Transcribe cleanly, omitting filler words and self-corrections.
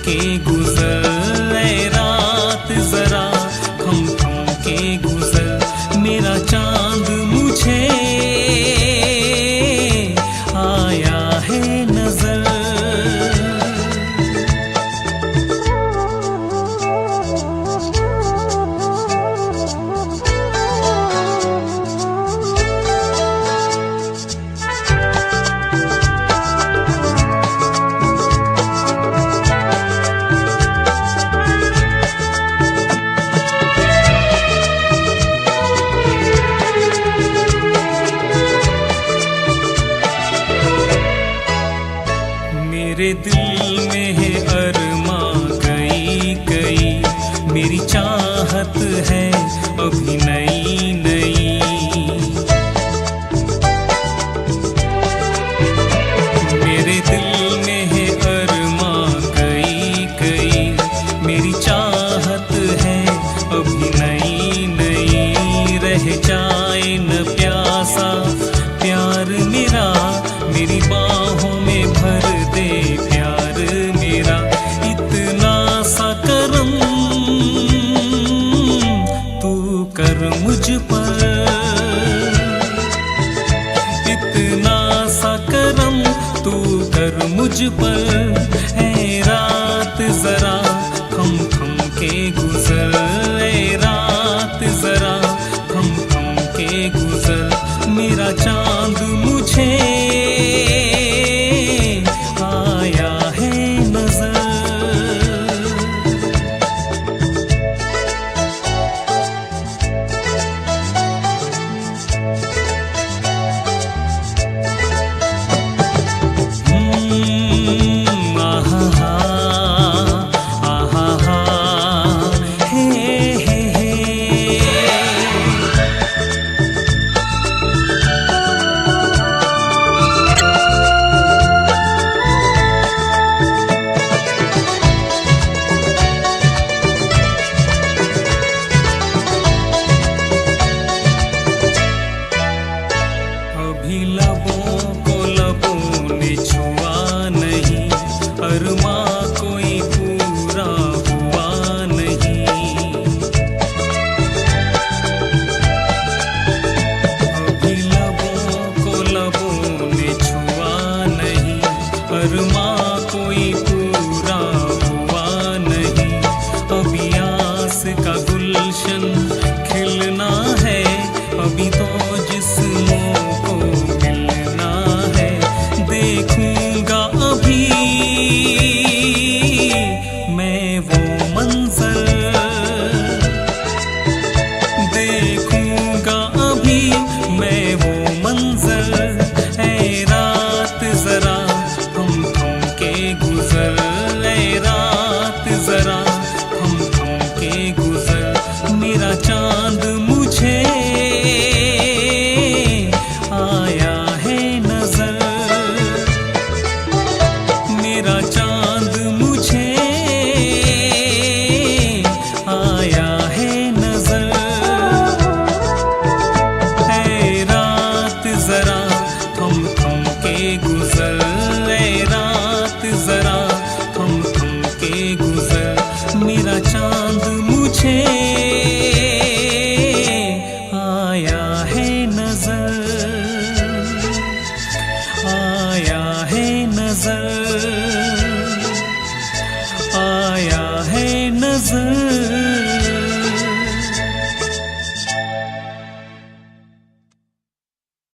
के गुजर, ऐ रात जरा थम थम के गुजर। मेरा चांद मुझे आया है नजर। मेरे दिल में है अरमा कई कई, मेरी चाहत है अभी नई नई। मेरे दिल में है अरमा कई कई, मेरी चाहत है अभी नई नई। रह जाए न प्यासा प्यार मेरा, मेरी बाहों में भर दे प्यार मेरा। इतना सा करम तू कर मुझ पर, इतना सा करम तू कर मुझ पर।